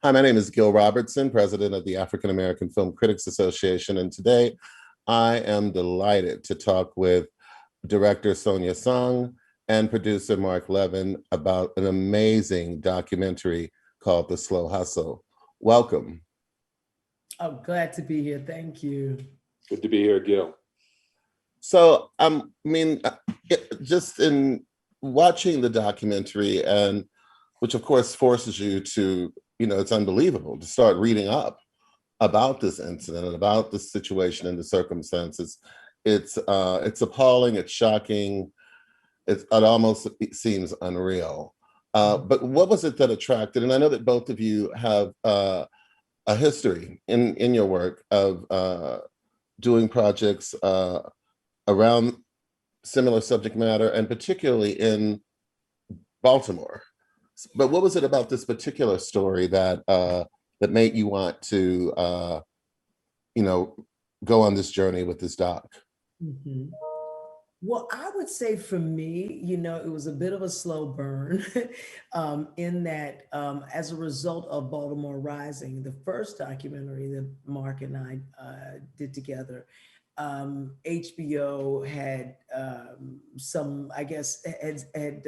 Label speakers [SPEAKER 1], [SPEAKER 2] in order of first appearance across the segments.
[SPEAKER 1] Hi, my name is Gil Robertson, president of the African American Film Critics Association, and today I am delighted to talk with director Sonja Sohn and producer Marc Levin about an amazing documentary called The Slow Hustle. Welcome.
[SPEAKER 2] I'm glad to be here. Thank you.
[SPEAKER 3] Good to be here, Gil.
[SPEAKER 1] So, just in watching the documentary, and which of course forces you to, it's unbelievable to start reading up about this incident and about the situation and the circumstances. It's appalling, it's shocking, it almost seems unreal. But what was it that attracted? And I know that both of you have a history in your work of doing projects around similar subject matter, and particularly in Baltimore. But what was it about this particular story that that made you want to, go on this journey with this doc?
[SPEAKER 2] Mm-hmm. Well, I would say for me, it was a bit of a slow burn in that as a result of Baltimore Rising, the first documentary that Marc and I did together, HBO had some, I guess, had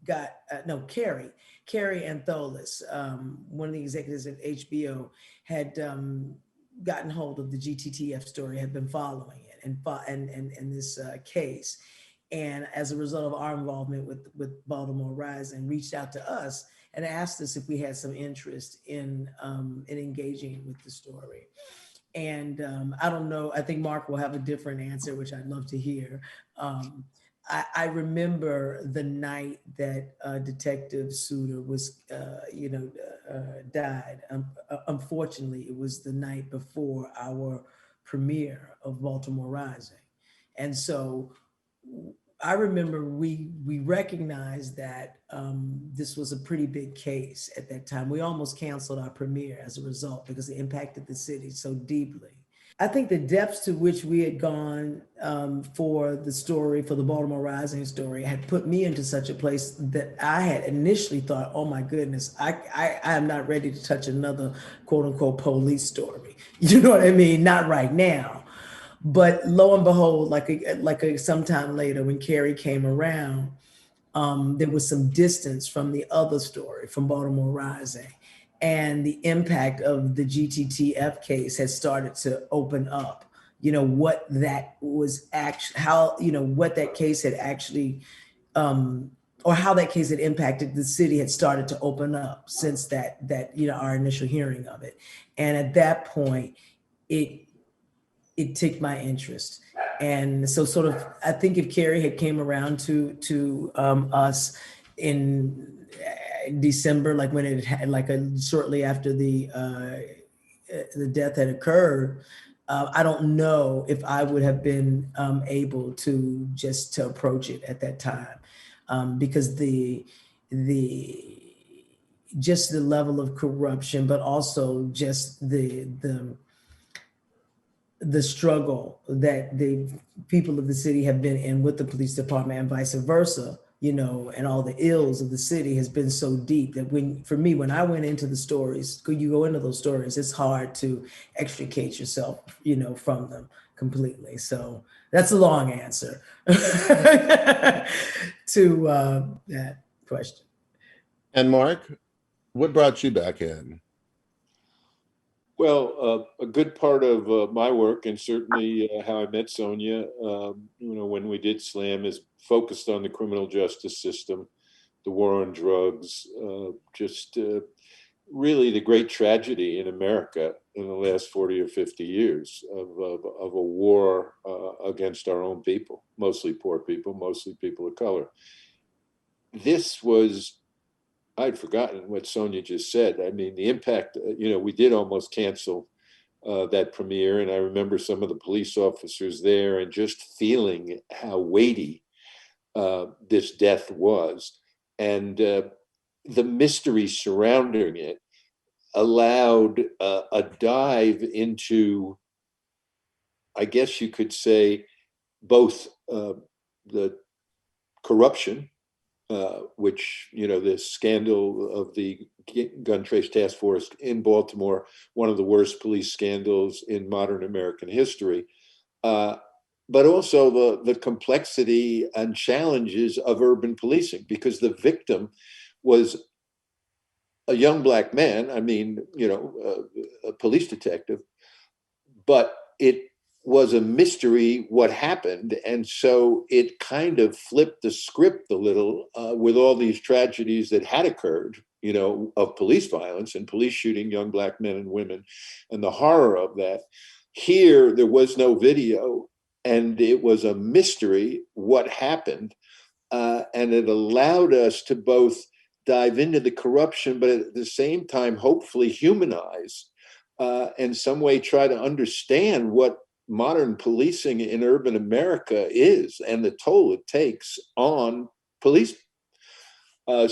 [SPEAKER 2] got, no, Carrie Antholis, one of the executives at HBO, had gotten hold of the GTTF story, had been following it and this case. And as a result of our involvement with Baltimore Rising, reached out to us and asked us if we had some interest in engaging with the story. And I don't know, I think Marc will have a different answer, which I'd love to hear. I remember the night that Detective Suter was, died. Unfortunately, it was the night before our premiere of Baltimore Rising. And so I remember we recognized that this was a pretty big case at that time. We almost canceled our premiere as a result because it impacted the city so deeply. I think the depths to which we had gone for the story, for the Baltimore Rising story, had put me into such a place that I had initially thought, oh my goodness, I am not ready to touch another quote unquote police story. You know what I mean? Not right now. But lo and behold, sometime later when Carrie came around, there was some distance from the other story, from Baltimore Rising. And the impact of the GTTF case had started to open up, what that was actually, how, what that case had actually, or how that case had impacted the city had started to open up since that, our initial hearing of it. And at that point, it ticked my interest. And so sort of, I think if Carrie had came around to us in December, like when it had shortly after the death had occurred, I don't know if I would have been able to approach it at that time, because the just the level of corruption, but also just the struggle that the people of the city have been in with the police department and vice versa, and all the ills of the city has been so deep that when I went into the stories, you go into those stories, it's hard to extricate yourself, from them completely. So that's a long answer to that question.
[SPEAKER 1] And Marc, what brought you back in?
[SPEAKER 3] Well, a good part of my work, and certainly how I met Sonja, when we did Slam, is focused on the criminal justice system, the war on drugs, really the great tragedy in America in the last 40 or 50 years of a war against our own people, mostly poor people, mostly people of color. This was, I'd forgotten what Sonja just said. I mean, the impact, we did almost cancel that premiere. And I remember some of the police officers there and just feeling how weighty this death was. And the mystery surrounding it allowed a dive into, I guess you could say, both the corruption which, the scandal of the gun trace task force in Baltimore, one of the worst police scandals in modern American history, but also the complexity and challenges of urban policing, because the victim was a young Black man, a police detective, but it was a mystery what happened. And so it kind of flipped the script a little with all these tragedies that had occurred, of police violence and police shooting young Black men and women, and the horror of that. Here, there was no video, and it was a mystery what happened. And it allowed us to both dive into the corruption, but at the same time, hopefully humanize, in some way try to understand what modern policing in urban America is and the toll it takes on police. It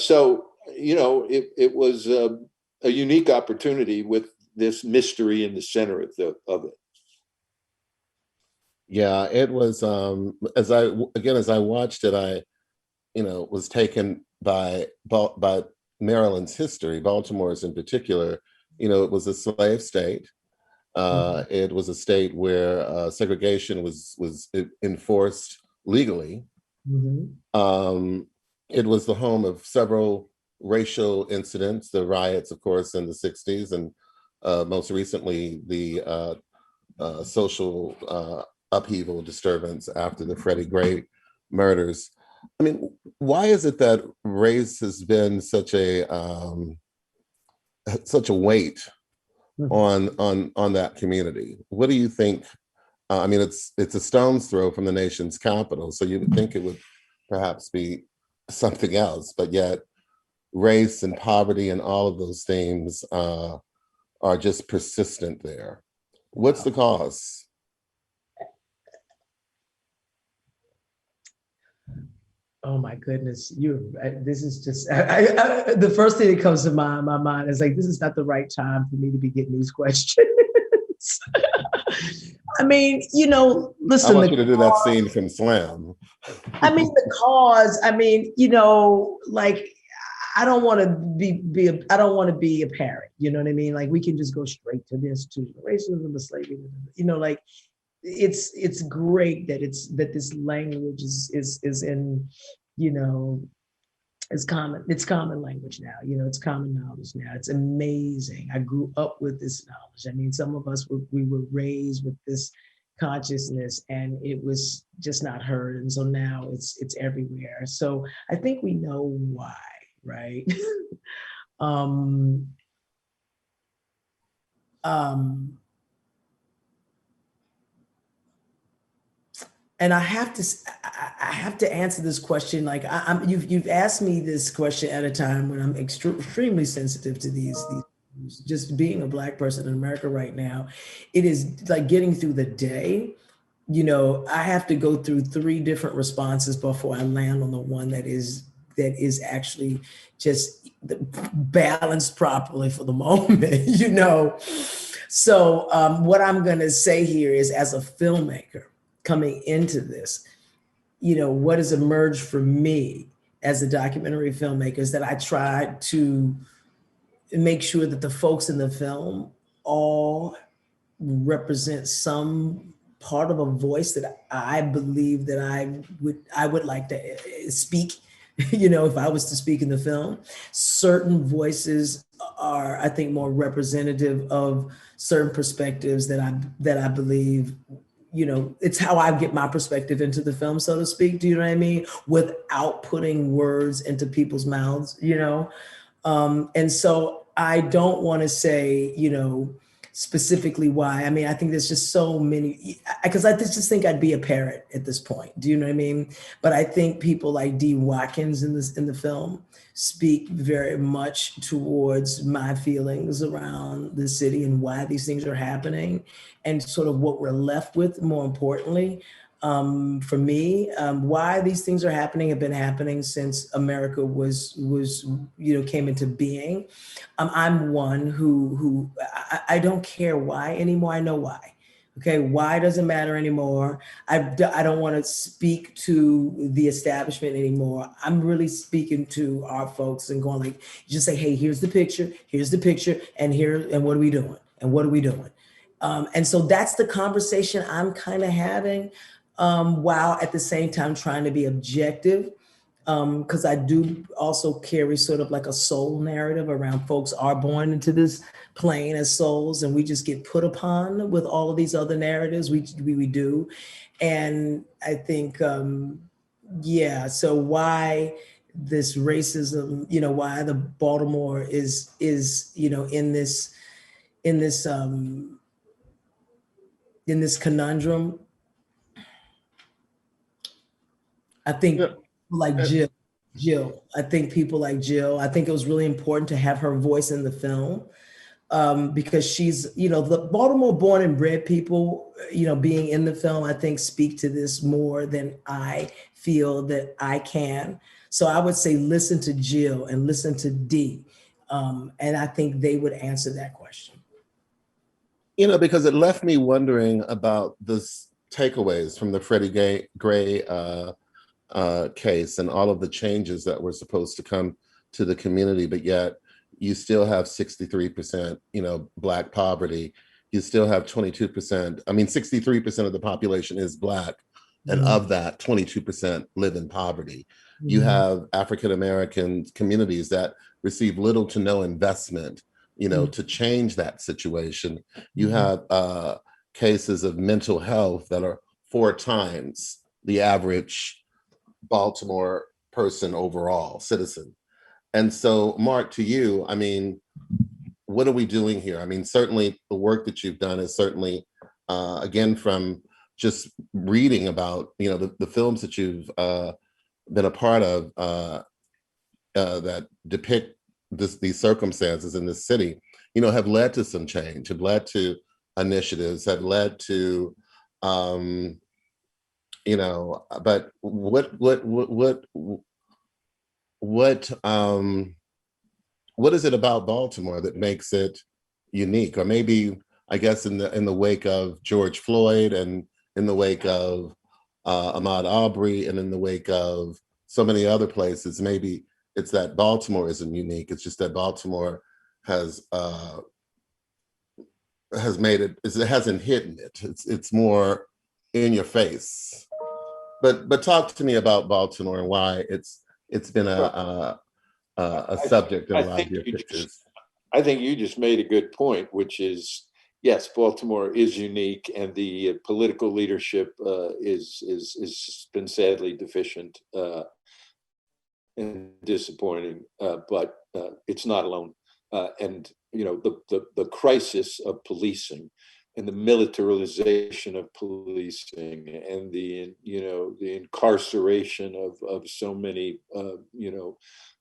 [SPEAKER 3] was a unique opportunity with this mystery in the center of it.
[SPEAKER 1] Yeah, it was, as I watched it, I was taken by Maryland's history, Baltimore's in particular. It was a slave state. It was a state where segregation was enforced legally. It was the home of several racial incidents, the riots, of course, in the 60s, and most recently the social upheaval disturbance after the Freddie Gray murders. I mean, why is it that race has been such a weight on that community? What do you think? It's a stone's throw from the nation's capital, so you would think it would perhaps be something else, but yet race and poverty and all of those themes are just persistent there. What's the cause?
[SPEAKER 2] Oh my goodness, this is just, the first thing that comes to my mind is like, this is not the right time for me to be getting these questions. Listen.
[SPEAKER 1] I want you to do that scene from Slam.
[SPEAKER 2] The cause, I don't want to be a parent, you know what I mean? Like, we can just go straight to the institution of racism, the slavery, it's great that this language is in, it's common language now, it's common knowledge now. It's amazing. I grew up with this knowledge. Some of us we were raised with this consciousness, and it was just not heard. And so now it's everywhere. So I think we know why, right? And I have to answer this question. Like, you've asked me this question at a time when I'm extremely sensitive to these. Just being a Black person in America right now, it is like getting through the day. I have to go through 3 different responses before I land on the one that is actually just balanced properly for the moment. So what I'm going to say here is, as a filmmaker coming into this, what has emerged for me as a documentary filmmaker is that I tried to make sure that the folks in the film all represent some part of a voice that I believe that I would like to speak. If I was to speak in the film, certain voices are, I think, more representative of certain perspectives that I believe, it's how I get my perspective into the film, so to speak. Do you know what I mean? Without putting words into people's mouths, and so I don't want to say, specifically why. I think there's just so many, because I just think I'd be a parrot at this point. Do you know what I mean? But I think people like D. Watkins in the film speak very much towards my feelings around the city and why these things are happening, and sort of what we're left with, more importantly. For me, why these things are happening have been happening since America was came into being. I'm one who I don't care why anymore. I know why. Okay, why does it matter anymore? I don't want to speak to the establishment anymore. I'm really speaking to our folks and going like, just say, hey, here's the picture, and what are we doing? And what are we doing? And so that's the conversation I'm kind of having, while at the same time trying to be objective. Because I do also carry sort of like a soul narrative around folks are born into this plane as souls, and we just get put upon with all of these other narratives. We do, and I think yeah. So why this racism? Why the Baltimore is in this um, in this conundrum? I think
[SPEAKER 1] Yeah.
[SPEAKER 2] like
[SPEAKER 1] uh,
[SPEAKER 2] Jill. I think people like Jill. I think it was really important to have her voice in the film, because she's, the Baltimore born and bred people, being in the film, I think speak to this more than I feel that I can. So I would say listen to Jill and listen to Dee. And I think they would answer that question.
[SPEAKER 1] Because it left me wondering about this takeaways from the Gray case and all of the changes that were supposed to come to the community, but yet you still have 63%, Black poverty. You still have 22%. I mean, 63% of the population is Black, and
[SPEAKER 2] Mhm.
[SPEAKER 1] of that, 22% live in poverty. You
[SPEAKER 2] Mhm.
[SPEAKER 1] have African American communities that receive little to no investment, to change that situation. You
[SPEAKER 2] Mhm.
[SPEAKER 1] have cases of mental health that are 4 times the average Baltimore person overall, citizen. And so, Marc, to you, I mean, what are we doing here? I mean, certainly the work that you've done is certainly, again, from just reading about, the films that you've been a part of that depict these circumstances in this city, have led to some change, have led to initiatives, have led to, but what is it about Baltimore that makes it unique? Or maybe, I guess, in the wake of George Floyd, and in the wake of Ahmaud Arbery, and in the wake of so many other places, maybe it's that Baltimore isn't unique. It's just that Baltimore has made it hasn't hidden it. It's more in your face. But talk to me about Baltimore and why it's been a subject in
[SPEAKER 3] I
[SPEAKER 1] a lot of
[SPEAKER 3] think
[SPEAKER 1] your
[SPEAKER 3] you just
[SPEAKER 1] pictures.
[SPEAKER 3] I think you just made a good point, which is, yes, Baltimore is unique, and the political leadership is been sadly deficient and disappointing, but it's not alone. And the crisis of policing and the militarization of policing and the incarceration of so many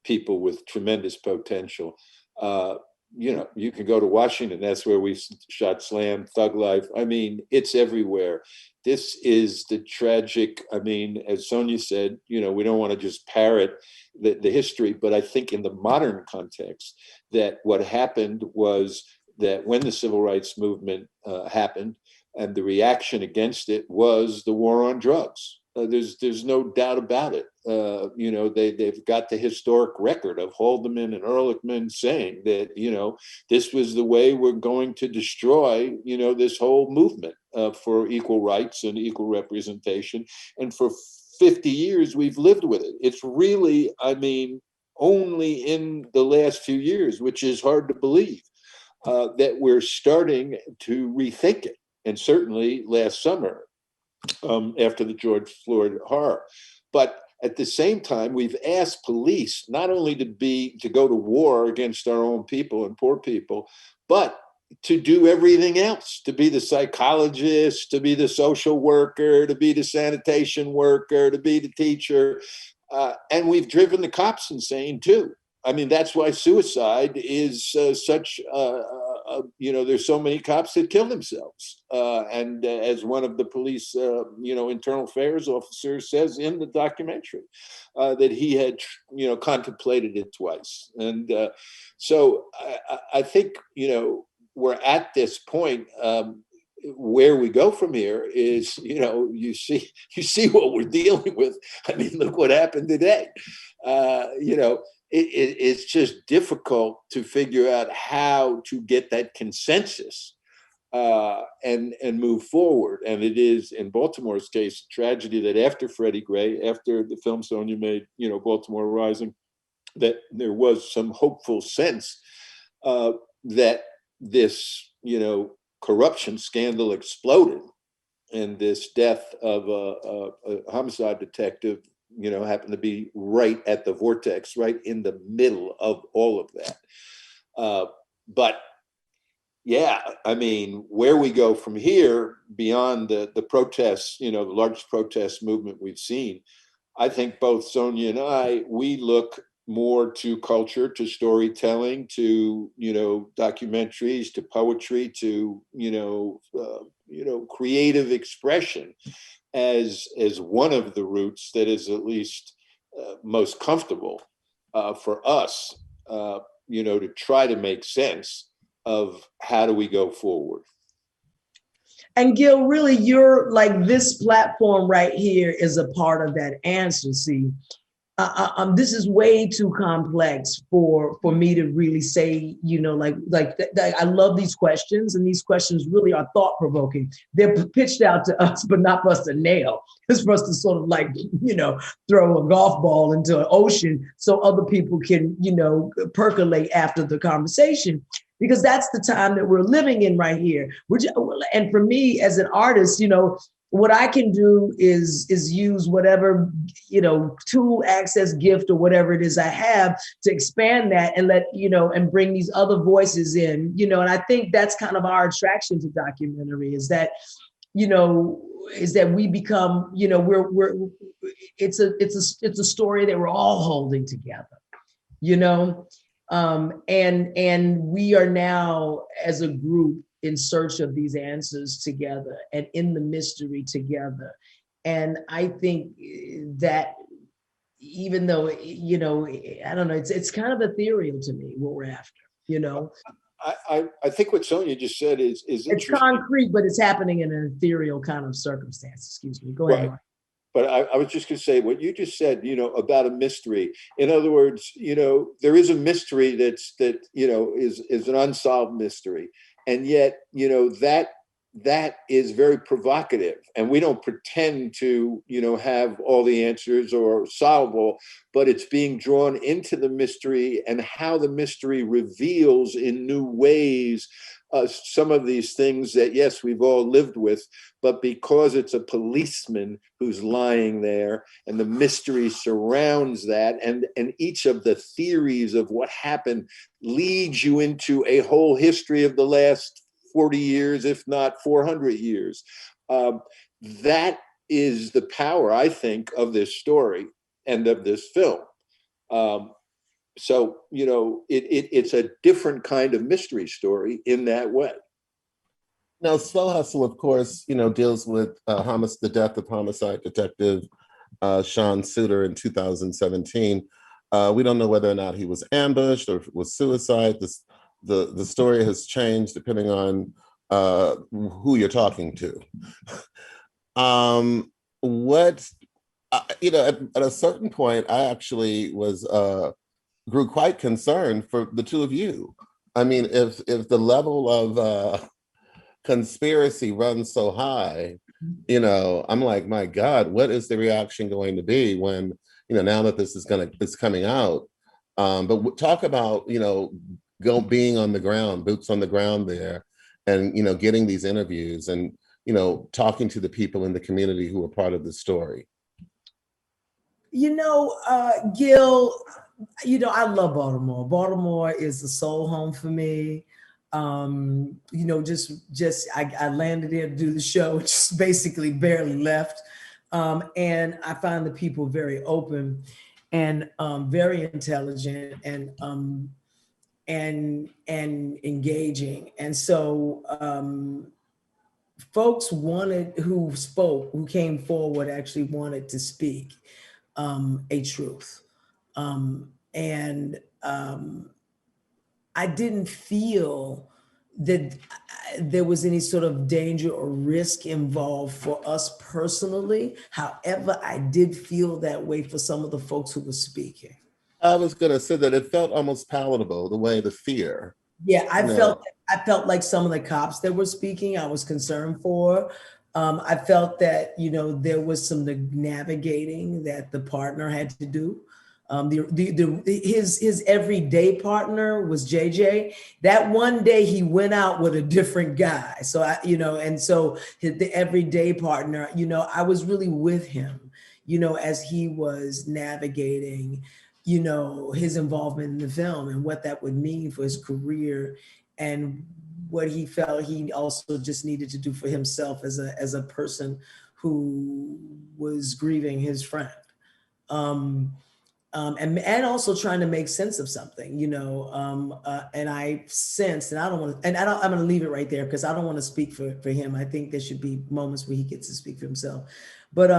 [SPEAKER 3] people with tremendous potential. Uh, you can go to Washington. That's where we shot Slam, Thug Life. I mean, it's everywhere. This is the tragic. I mean, as Sonja said, we don't want to just parrot the history, but I think in the modern context, that what happened was that when the civil rights movement happened, and the reaction against it was the war on drugs. There's no doubt about it. They've got the historic record of Haldeman and Ehrlichman saying that this was the way we're going to destroy this whole movement for equal rights and equal representation. And for 50 years we've lived with it. It's really, I mean, only in the last few years, which is hard to believe, that we're starting to rethink it. And certainly last summer, after the George Floyd horror. But at the same time, we've asked police not only to go to war against our own people and poor people, but to do everything else, to be the psychologist, to be the social worker, to be the sanitation worker, to be the teacher. And we've driven the cops insane too. I mean, that's why suicide is such, there's so many cops that kill themselves. And as one of the police, internal affairs officers says in the documentary, that he had, contemplated it twice. And so I think, we're at this point. where we go from here is, you see what we're dealing with. I mean, look what happened today. It's just difficult to figure out how to get that consensus and move forward. And it is, in Baltimore's case, a tragedy that after Freddie Gray, after the film Sonja made, Baltimore Rising, that there was some hopeful sense that this, corruption scandal exploded, and this death of a homicide detective, happened to be right at the vortex, right in the middle of all of that. But yeah, I mean, where we go from here beyond the protests, the largest protest movement we've seen, I think both Sonja and I, we look more to culture, to storytelling, to, documentaries, to poetry, to, creative expression as one of the routes that is at least most comfortable for us, to try to make sense of how do we go forward.
[SPEAKER 2] And Gil, really, you're like, this platform right here is a part of that answer. See, this is way too complex for me to really say, I love these questions, and these questions really are thought provoking. They're pitched out to us, but not for us to nail. It's for us to sort of throw a golf ball into an ocean so other people can, percolate after the conversation. Because that's the time that we're living in right here. And for me as an artist, what I can do is use whatever, tool, access, gift, or whatever it is I have to expand that and let, and bring these other voices in, and I think that's kind of our attraction to documentary, is that, we become, it's a story that we're all holding together, and we are now as a group in search of these answers together and in the mystery together. And I think that even though, I don't know, it's kind of ethereal to me what we're after,
[SPEAKER 3] I think what Sonja just said is
[SPEAKER 2] it's concrete, but it's happening in an ethereal kind of circumstance. Excuse me. Go ahead, Mark.
[SPEAKER 3] But I was just going to say what you just said, about a mystery. In other words, there is a mystery that is an unsolved mystery, and yet that is very provocative. And we don't pretend to have all the answers or solve all, but it's being drawn into the mystery, and how the mystery reveals in new ways some of these things that, yes, we've all lived with, but because it's a policeman who's lying there and the mystery surrounds that, and each of the theories of what happened leads you into a whole history of the last 40 years, if not 400 years. That is the power, I think, of this story and of this film. So, it's a different kind of mystery story in that way.
[SPEAKER 1] Now, Slow Hustle, of course, deals with the death of homicide detective Sean Suiter in 2017. We don't know whether or not he was ambushed or if it was suicide. The story has changed depending on who you're talking to. At a certain point, I actually grew quite concerned for the two of you. I mean, if the level of conspiracy runs so high, I'm like, my God, what is the reaction going to be when, now that this is coming out? But talk about, being on the ground, boots on the ground there, and, getting these interviews and, talking to the people in the community who are part of the story.
[SPEAKER 2] Gil, I love Baltimore. Baltimore is a soul home for me. I landed here to do the show, just basically barely left. And I find the people very open and very intelligent and engaging. And so folks who came forward actually wanted to speak a truth. I didn't feel that there was any sort of danger or risk involved for us personally. However, I did feel that way for some of the folks who were speaking.
[SPEAKER 1] I was going to say that it felt almost palatable, the way the fear,
[SPEAKER 2] Yeah,
[SPEAKER 1] you know.
[SPEAKER 2] I felt like some of the cops that were speaking, I was concerned for. I felt that, you know, there was some navigating that the partner had to do. His everyday partner was JJ. That one day he went out with a different guy. So you know, and so the everyday partner, you know, I was really with him, you know, as he was navigating, you know, his involvement in the film and what that would mean for his career and what he felt he also just needed to do for himself as a person who was grieving his friend. And also trying to make sense of something, you know. And I sensed, and I don't want to, and I'm going to leave it right there because I don't want to speak for him. I think there should be moments where he gets to speak for himself. But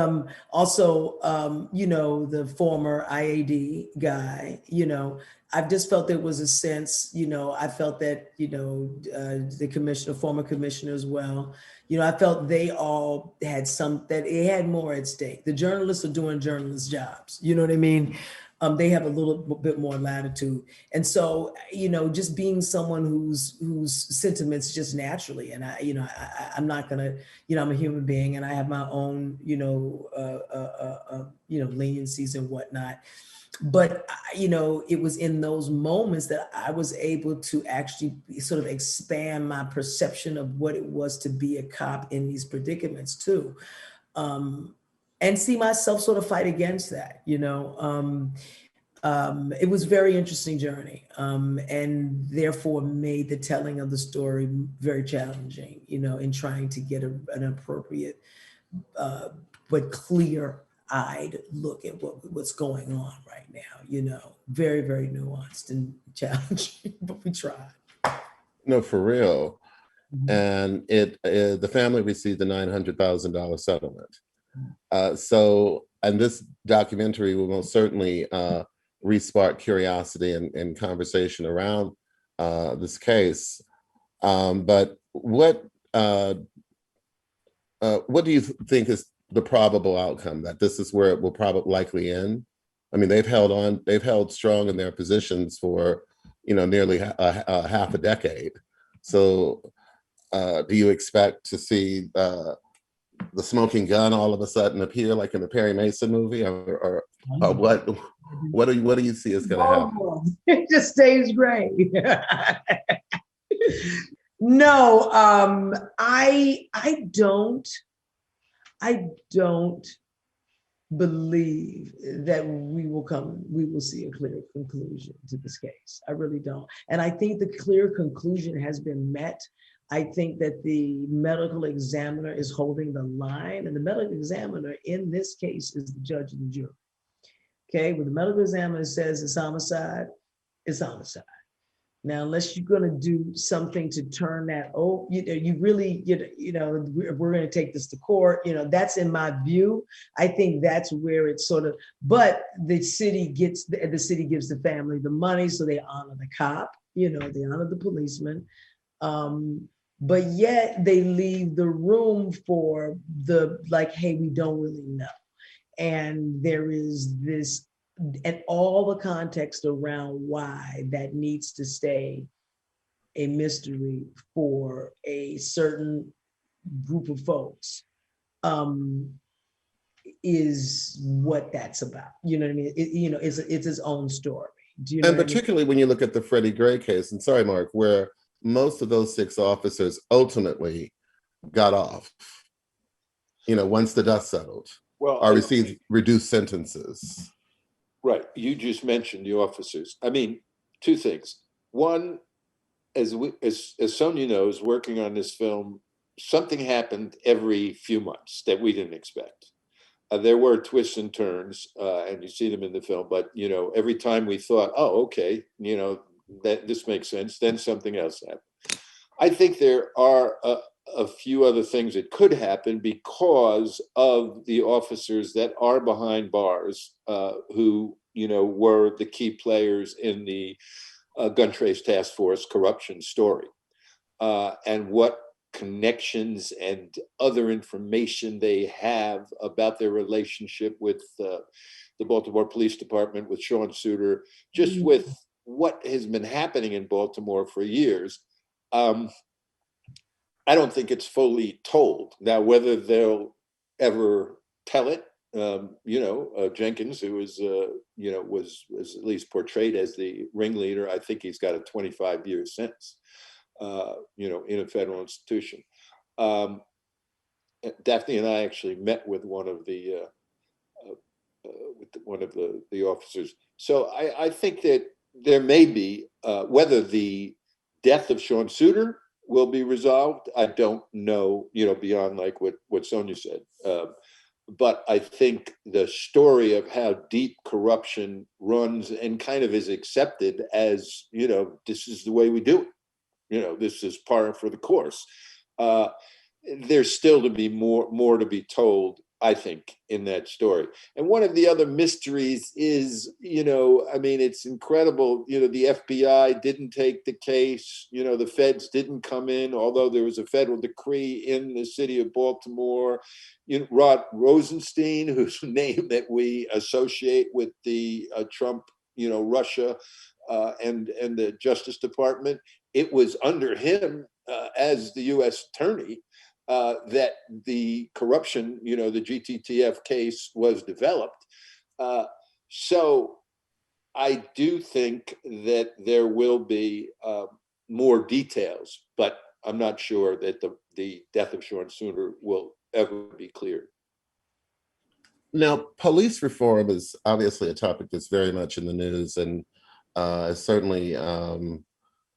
[SPEAKER 2] also, you know, the former IAD guy, you know, I've just felt there was a sense, you know, I felt that, you know, the commissioner, former commissioner as well, you know, I felt they all had that it had more at stake. The journalists are doing journalist jobs, you know what I mean? They have a little bit more latitude. And so, you know, just being someone whose sentiments just naturally, and I'm not gonna, you know, I'm a human being and I have my own, you know, leniencies and whatnot. But, you know, it was in those moments that I was able to actually sort of expand my perception of what it was to be a cop in these predicaments too. And see myself sort of fight against that, you know. It was a very interesting journey, and therefore made the telling of the story very challenging, you know, in trying to get an appropriate but clear-eyed look at what's going on right now, you know. Very, very nuanced and challenging, but we tried.
[SPEAKER 1] No, for real.
[SPEAKER 2] Mhm.
[SPEAKER 1] And the family received a $900,000 settlement. And this documentary will most certainly re-spark curiosity and conversation around this case. But what do you think is the probable outcome? That this is where it will probably likely end? I mean, they've held strong in their positions for, you know, nearly half a decade. So do you expect to see the smoking gun all of a sudden appear like in the Perry Mason movie, or what do you see is going to happen?
[SPEAKER 2] It just stays gray. No, I don't believe that we will see a clear conclusion to this case. I really don't. And I think the clear conclusion has been met. I think that the medical examiner is holding the line, and the medical examiner in this case is the judge and the jury. Okay, when the medical examiner says it's homicide, it's homicide. Now, unless you're going to do something to turn that, you really, we're going to take this to court, you know, that's in my view. I think that's where it's sort of, but the city gives the family the money, so they honor the cop, you know, they honor the policeman. But yet they leave the room for hey, we don't really know. And there is this, and all the context around why that needs to stay a mystery for a certain group of folks, is what that's about. You know what I mean? It's its own story. Do you know
[SPEAKER 1] And
[SPEAKER 2] what I mean?
[SPEAKER 1] particularly when you look at the Freddie Gray case, and sorry, Mark, where most of those 6 officers ultimately got off, you know, once the dust settled, or received reduced sentences.
[SPEAKER 3] Right. You just mentioned the officers. I mean, 2 things. One, as Sonja knows, working on this film, something happened every few months that we didn't expect. There were twists and turns, and you see them in the film. But, you know, every time we thought, oh, okay, you know, that this makes sense, then something else happened. I think there are a few other things that could happen because of the officers that are behind bars, who, you know, were the key players in the Gun Trace Task Force corruption story. and what connections and other information they have about their relationship with the Baltimore Police Department, with Sean Suiter, just with what has been happening in Baltimore for years. I don't think it's fully told. Now, whether they'll ever tell it, Jenkins, who was, was at least portrayed as the ringleader, I think he's got a 25-year sentence, in a federal institution. Daphne and I actually met with one of the officers. So I think that there may be, whether the death of Sean Suiter will be resolved, I don't know, beyond like what Sonja said. But I think the story of how deep corruption runs and kind of is accepted as, this is the way we do it. This is par for the course. There's still to be more to be told, I think, in that story. And one of the other mysteries is, it's incredible, the FBI didn't take the case, the feds didn't come in, although there was a federal decree in the city of Baltimore. Rod Rosenstein, whose name that we associate with the Trump, Russia and the Justice Department, it was under him as the U.S. attorney that the corruption, the GTTF case was developed. So I do think that there will be more details, but I'm not sure that the death of Sean Suiter will ever be cleared.
[SPEAKER 1] Now, police reform is obviously a topic that's very much in the news, and certainly,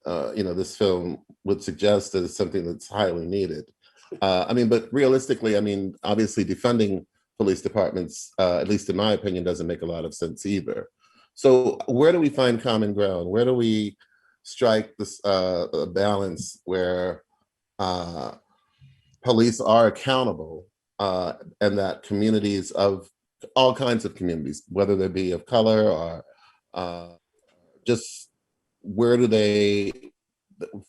[SPEAKER 1] this film would suggest that it's something that's highly needed. But realistically, obviously defunding police departments, at least in my opinion, doesn't make a lot of sense either. So where do we find common ground? Where do we strike this balance where police are accountable and that communities of all kinds of communities, whether they be of color or just where do they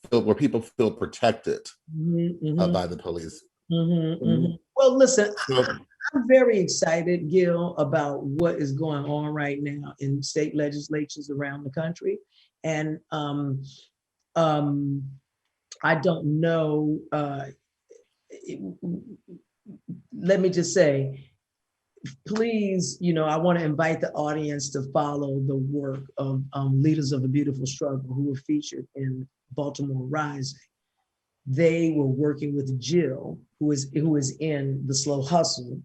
[SPEAKER 1] feel, where people feel protected by the police?
[SPEAKER 2] Well, listen, I'm very excited, Gil, about what is going on right now in state legislatures around the country. And I don't know, let me just say, please, I want to invite the audience to follow the work of Leaders of a Beautiful Struggle, who were featured in Baltimore Rising. They were working with Jill, who is in The Slow Hustle.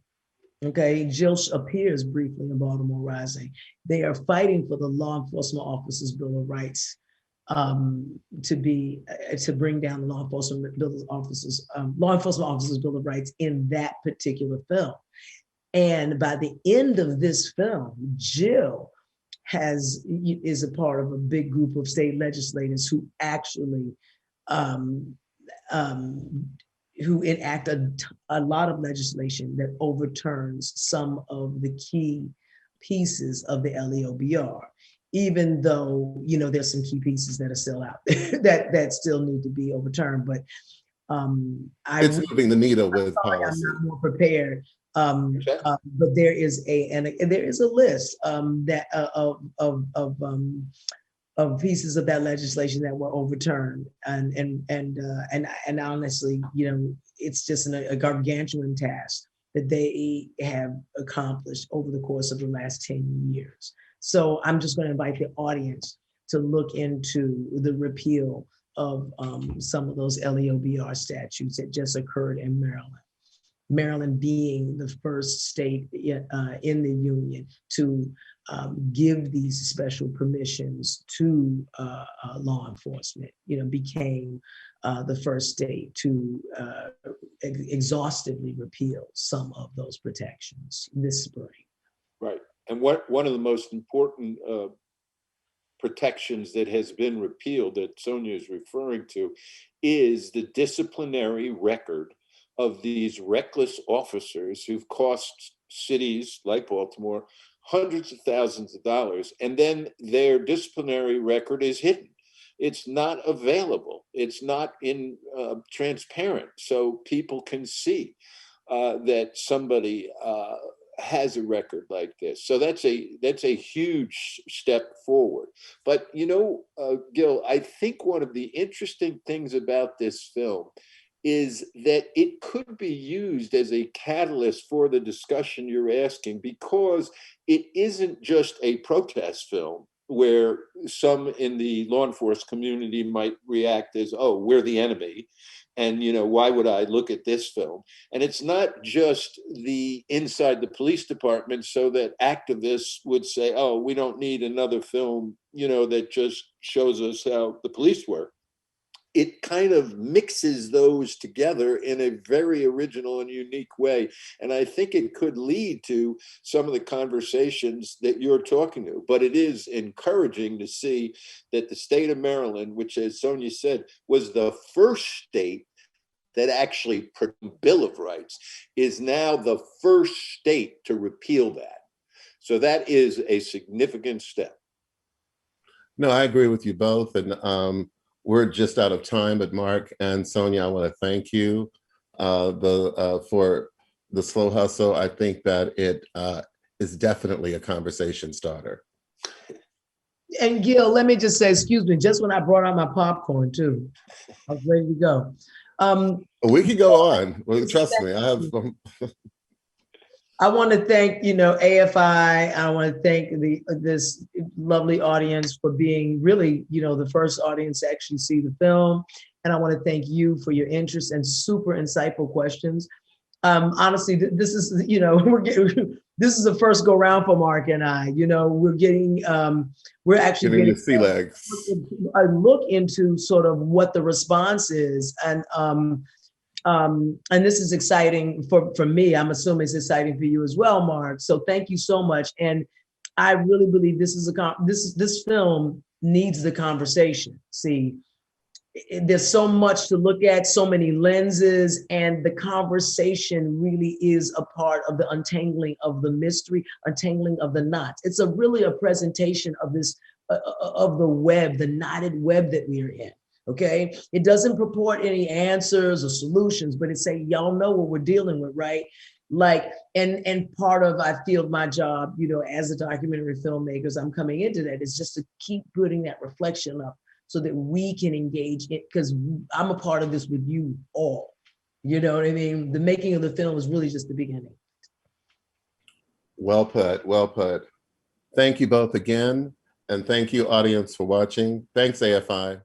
[SPEAKER 2] Okay, Jill appears briefly in Baltimore Rising. They are fighting for the Law Enforcement Officers Bill of Rights to bring down the Law Enforcement Officers Bill of Rights in that particular film. And by the end of this film, Jill is a part of a big group of state legislators who actually who enact a lot of legislation that overturns some of the key pieces of the LEOBR, even though there's some key pieces that are still out there that still need to be overturned. But
[SPEAKER 1] it's moving the needle with policy.
[SPEAKER 2] I'm not more prepared. But there is a list of pieces of that legislation that were overturned, and honestly, it's just a gargantuan task that they have accomplished over the course of the last 10 years. So I'm just going to invite the audience to look into the repeal of some of those LEOBR statutes that just occurred in Maryland. Maryland being the first state in the union to give these special permissions to law enforcement, became the first state to exhaustively repeal some of those protections this spring.
[SPEAKER 3] Right. And one of the most important protections that has been repealed that Sonja is referring to is the disciplinary record of these reckless officers who've cost cities like Baltimore hundreds of thousands of dollars, and then their disciplinary record is hidden. it's not available. It's not in transparent, so people can see that somebody has a record like this. So that's a huge step forward. But Gil, I think one of the interesting things about this film is that it could be used as a catalyst for the discussion you're asking, because it isn't just a protest film where some in the law enforcement community might react as, oh, we're the enemy, and why would I look at this film? And it's not just the inside the police department, so that activists would say, oh, we don't need another film that just shows us how the police work. It kind of mixes those together in a very original and unique way. And I think it could lead to some of the conversations that you're talking to. But it is encouraging to see that the state of Maryland, which, as Sonja said, was the first state that actually put the Bill of Rights, is now the first state to repeal that. So that is a significant step.
[SPEAKER 1] No, I agree with you both. And we're just out of time, but Marc and Sonja, I want to thank you for the Slow Hustle. I think that it is definitely a conversation starter.
[SPEAKER 2] And Gil, let me just say, excuse me, just when I brought out my popcorn too, I was ready to go.
[SPEAKER 1] We can go on. Well, trust me,
[SPEAKER 2] I want to thank, AFI. I want to thank this lovely audience for being really, the first audience to actually see the film. And I want to thank you for your interest and super insightful questions. Honestly, this is, this is the first go round for Marc and I. We're actually getting
[SPEAKER 1] sea legs.
[SPEAKER 2] A look into sort of what the response is, and this is exciting for me. I'm assuming it's exciting for you as well, Marc. So thank you so much. And I really believe this film needs the conversation. See, there's so much to look at, so many lenses, and the conversation really is a part of the untangling of the mystery, untangling of the knots. It's really a presentation of this, of the web, the knotted web that we are in. Okay, it doesn't purport any answers or solutions, but it say, y'all know what we're dealing with, right? Like, and part of, I feel my job, as a documentary filmmaker, as I'm coming into that, is just to keep putting that reflection up so that we can engage it, because I'm a part of this with you all. You know what I mean? The making of the film is really just the beginning.
[SPEAKER 1] Well put, well put. Thank you both again. And thank you, audience, for watching. Thanks, AFI.